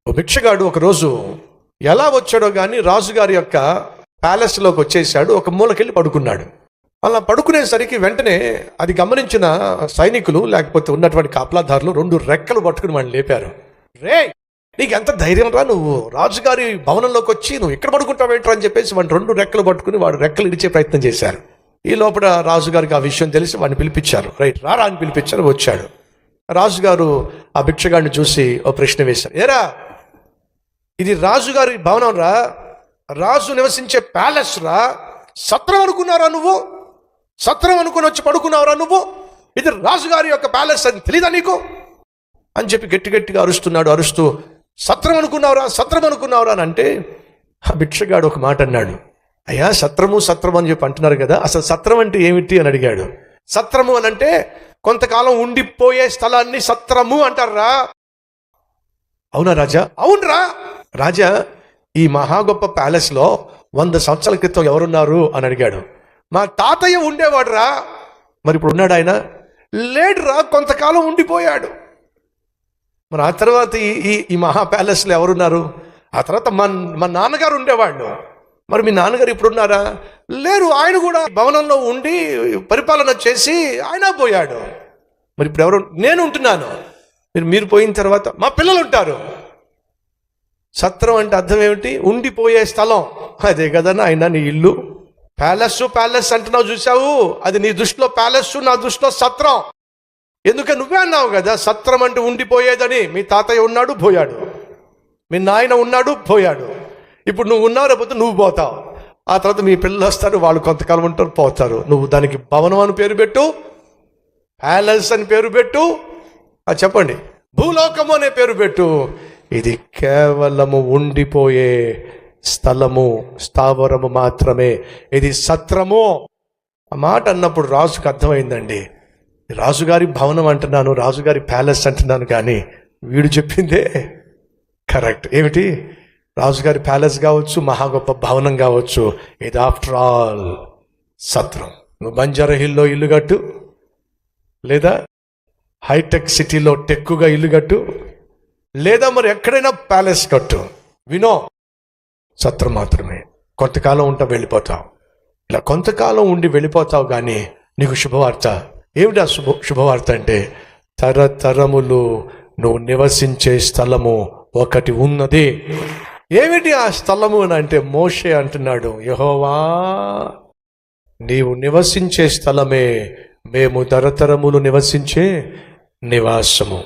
ఓ భిక్షగాడు ఒకరోజు ఎలా వచ్చాడో కానీ రాజుగారి యొక్క ప్యాలెస్లోకి వచ్చేసాడు. ఒక మూలకెళ్ళి పడుకున్నాడు. అలా పడుకునేసరికి వెంటనే అది గమనించిన సైనికులు లేకపోతే ఉన్నటువంటి కాపలాదారులు 2 రెక్కలు పట్టుకుని వాడిని లేపారు. రే, నీకు ఎంత ధైర్యం రా, నువ్వు రాజుగారి భవనంలోకి వచ్చి నువ్వు ఇక్కడ పడుకుంటావేంట్రా అని చెప్పేసి వాడిని 2 రెక్కలు పట్టుకుని వాడు రెక్కలు ఇడిచే ప్రయత్నం చేశారు. ఈ లోపల రాజుగారికి ఆ విషయం తెలిసి వాడిని పిలిపించారు. రైట్, రారా అని పిలిపించారు. వచ్చాడు. రాజుగారు ఆ భిక్షగాడిని చూసి ఓ ప్రశ్న వేశారు. ఏరా, ఇది రాజుగారి భవనం రా, రాజు నివసించే ప్యాలెస్ రా, సత్రం అనుకున్నారా నువ్వు? సత్రం అనుకుని వచ్చి పడుకున్నావురా నువ్వు? ఇది రాజుగారి యొక్క ప్యాలెస్ అని తెలీదా నీకు అని చెప్పి గట్టి గట్టిగా అరుస్తున్నాడు. అరుస్తూ సత్రం అనుకున్నావురా, సత్రం అనుకున్నావురా అని అంటే ఆ భిక్షగాడు ఒక మాట అన్నాడు. అయ్యా, సత్రము అని చెప్పి అంటున్నారు కదా, అసలు సత్రం అంటే ఏమిటి అని అడిగాడు. సత్రము అని అంటే కొంతకాలం ఉండిపోయే స్థలాన్ని సత్రము అంటారా? అవునా రాజా? అవునరా రాజా, ఈ మహా గొప్ప ప్యాలెస్లో 100 సంవత్సరాల క్రితం ఎవరున్నారు అని అడిగాడు. మా తాతయ్య ఉండేవాడు రా. మరి ఇప్పుడు ఉన్నాడు ఆయన? లేడురా, కొంతకాలం ఉండిపోయాడు. మరి ఆ తర్వాత ఈ మహా ప్యాలెస్లో ఎవరున్నారు? ఆ తర్వాత మా నాన్నగారు ఉండేవాళ్ళు. మరి మీ నాన్నగారు ఇప్పుడు ఉన్నారా? లేరు, ఆయన కూడా భవనంలో ఉండి పరిపాలన చేసి ఆయన పోయాడు. మరి ఇప్పుడు ఎవరు? నేను ఉంటున్నాను. మీరు పోయిన తర్వాత మా పిల్లలు ఉంటారు. సత్రం అంటే అర్థం ఏమిటి? ఉండిపోయే స్థలం. అదే కదా ఆయన నీ ఇల్లు. ప్యాలెస్ అంటున్నావు చూసావు, అది నీ దృష్టిలో ప్యాలెస్, నా దృష్టిలో సత్రం. ఎందుకంటే నువ్వే అన్నావు కదా సత్రం అంటే ఉండిపోయేదని. మీ తాతయ్య ఉన్నాడు, పోయాడు. మీ నాయన ఉన్నాడు, పోయాడు. ఇప్పుడు నువ్వు ఉన్నావు, లేకపోతే నువ్వు పోతావు. ఆ తర్వాత మీ పిల్లలు వస్తారు, వాళ్ళు కొంతకాలం ఉంటారు, పోతారు. నువ్వు దానికి భవనం అని పేరు పెట్టు, ప్యాలెస్ అని పేరు పెట్టు, చెప్పండి, భూలోకము అనే పేరు పెట్టు. ఇది కేవలము ఉండిపోయే స్థలము, స్థావరము మాత్రమే. ఇది సత్రము. ఆ మాట అన్నప్పుడు రాజుకు అర్థమైందండి. రాజుగారి భవనం అంటున్నాను, రాజుగారి ప్యాలెస్ అంటున్నాను, కానీ వీడు చెప్పిందే కరెక్ట్. ఏమిటి? రాజుగారి ప్యాలెస్ కావచ్చు, మహా గొప్ప భవనం కావచ్చు, ఇది ఆఫ్టర్ ఆల్ సత్రం. నువ్వు బంజారా హిల్లో ఇల్లు కట్టు, లేదా హైటెక్ సిటీలో టెక్కుగా ఇల్లు కట్టు, లేదా మరి ఎక్కడైనా ప్యాలెస్ కట్టు, వినో, సత్రం మాత్రమే. కొంతకాలం ఉంటా, వెళ్ళిపోతావు. ఇలా కొంతకాలం ఉండి వెళ్ళిపోతావు. కానీ నీకు శుభవార్త. ఏమిటా శుభవార్త అంటే, తరతరములు నువ్వు నివసించే స్థలము ఒకటి ఉన్నది. ఏమిటి ఆ స్థలము అని అంటే, మోషే అంటున్నాడు, యెహోవా నీవు నివసించే స్థలమే మేము తరతరములు నివసించే నివాసము.